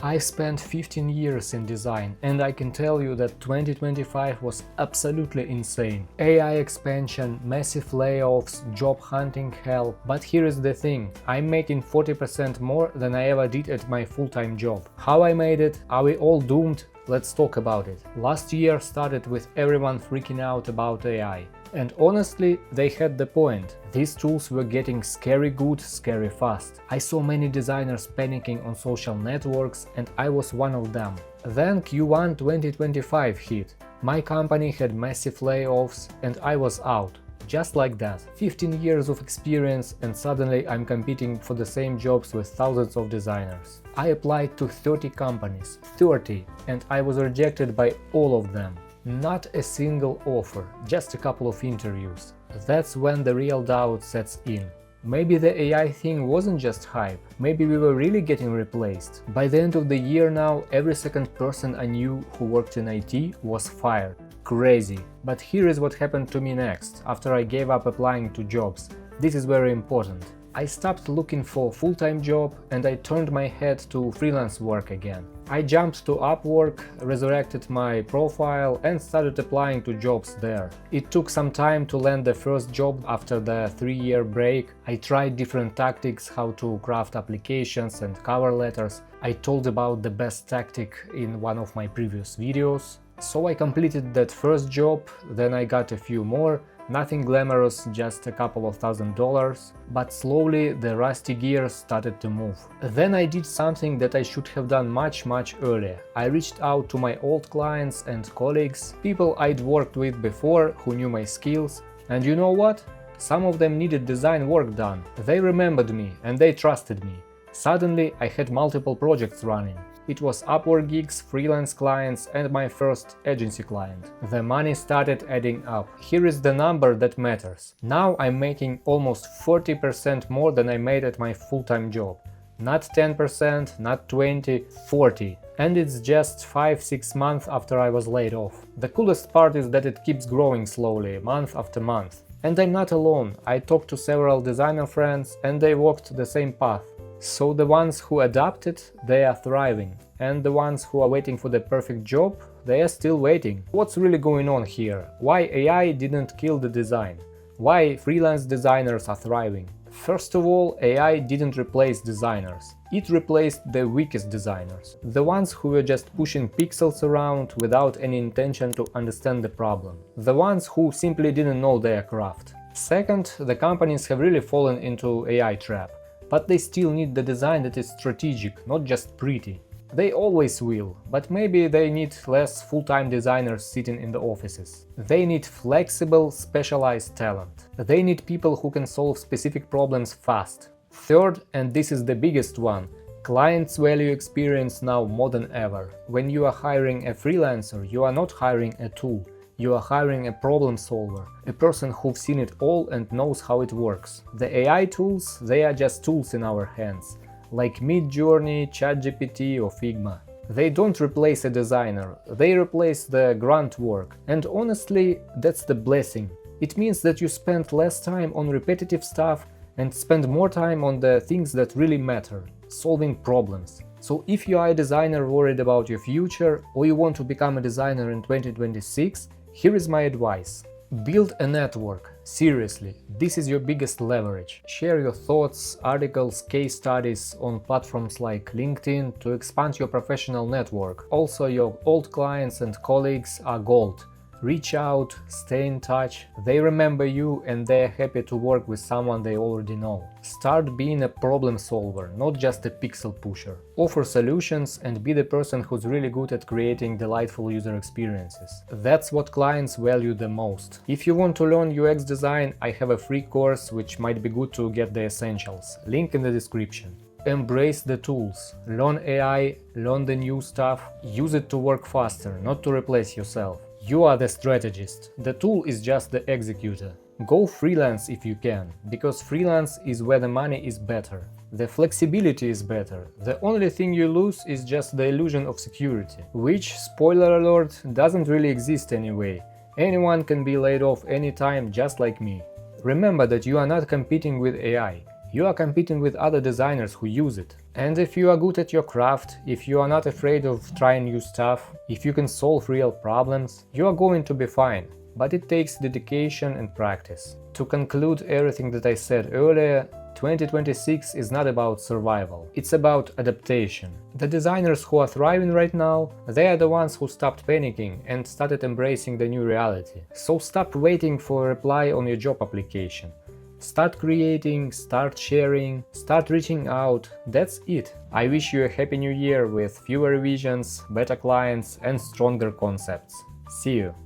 I spent 15 years in design, and I can tell you that 2025 was absolutely insane. AI expansion, massive layoffs, job hunting hell. But here is the thing, I'm making 40% more than I ever did at my full-time job. How I made it? Are we all doomed? Let's talk about it. Last year started with everyone freaking out about AI. And honestly, they had the point. These tools were getting scary good, scary fast. I saw many designers panicking on social networks, and I was one of them. Then Q1 2025 hit. My company had massive layoffs, and I was out. Just like that. 15 years of experience, and suddenly I'm competing for the same jobs with thousands of designers. I applied to 30 companies, 30, and I was rejected by all of them. Not a single offer, just a couple of interviews. That's when the real doubt sets in. Maybe the AI thing wasn't just hype, maybe we were really getting replaced. By the end of the year now, every second person I knew who worked in IT was fired. Crazy. But here is what happened to me next, after I gave up applying to jobs. This is very important. I stopped looking for a full-time job and I turned my head to freelance work again. I jumped to Upwork, resurrected my profile and started applying to jobs there. It took some time to land the first job after the 3-year break. I tried different tactics, how to craft applications and cover letters. I told about the best tactic in one of my previous videos. So I completed that first job, then I got a few more. Nothing glamorous, just a couple of $1,000s, but slowly the rusty gears started to move. Then I did something that I should have done much earlier. I reached out to my old clients and colleagues, people I'd worked with before who knew my skills, and you know what? Some of them needed design work done. They remembered me and they trusted me. Suddenly I had multiple projects running. It was Upwork gigs, freelance clients and my first agency client. The money started adding up. Here is the number that matters. Now I'm making almost 40% more than I made at my full-time job. Not 10%, not 20, 40. And it's just 5-6 months after I was laid off. The coolest part is that it keeps growing slowly, month after month. And I'm not alone. I talked to several designer friends and they walked the same path. So the ones who adapted, they are thriving, and the ones who are waiting for the perfect job, they are still waiting. What's really going on here? Why AI didn't kill the design? Why freelance designers are thriving? First of all, AI didn't replace designers. It replaced the weakest designers, the ones who were just pushing pixels around without any intention to understand the problem, the ones who simply didn't know their craft. Second, the companies have really fallen into AI trap. But they still need the design that is strategic, not just pretty. They always will, but maybe they need less full-time designers sitting in the offices. They need flexible, specialized talent. They need people who can solve specific problems fast. Third, and this is the biggest one, clients value experience now more than ever. When you are hiring a freelancer, you are not hiring a tool. You are hiring a problem solver, a person who's seen it all and knows how it works. The AI tools, they are just tools in our hands, like Midjourney, ChatGPT or Figma. They don't replace a designer, they replace the grunt work. And honestly, that's the blessing. It means that you spend less time on repetitive stuff and spend more time on the things that really matter, solving problems. So if you are a designer worried about your future or you want to become a designer in 2026, here is my advice. Build a network. Seriously, this is your biggest leverage. Share your thoughts, articles, case studies on platforms like LinkedIn to expand your professional network. Also, your old clients and colleagues are gold. Reach out, stay in touch, they remember you and they're happy to work with someone they already know. Start being a problem solver, not just a pixel pusher. Offer solutions and be the person who's really good at creating delightful user experiences. That's what clients value the most. If you want to learn UX design, I have a free course which might be good to get the essentials. Link in the description. Embrace the tools. Learn AI, learn the new stuff. Use it to work faster, not to replace yourself. You are the strategist, the tool is just the executor. Go freelance if you can, because freelance is where the money is better. The flexibility is better. The only thing you lose is just the illusion of security, which, spoiler alert, doesn't really exist anyway. Anyone can be laid off anytime, just like me. Remember that you are not competing with AI. You are competing with other designers who use it. And if you are good at your craft, if you are not afraid of trying new stuff, if you can solve real problems, you are going to be fine. But it takes dedication and practice. To conclude everything that I said earlier, 2026 is not about survival, it's about adaptation. The designers who are thriving right now, they are the ones who stopped panicking and started embracing the new reality. So stop waiting for a reply on your job application. Start creating, start sharing, start reaching out, that's it. I wish you a happy new year with fewer revisions, better clients and stronger concepts. See you!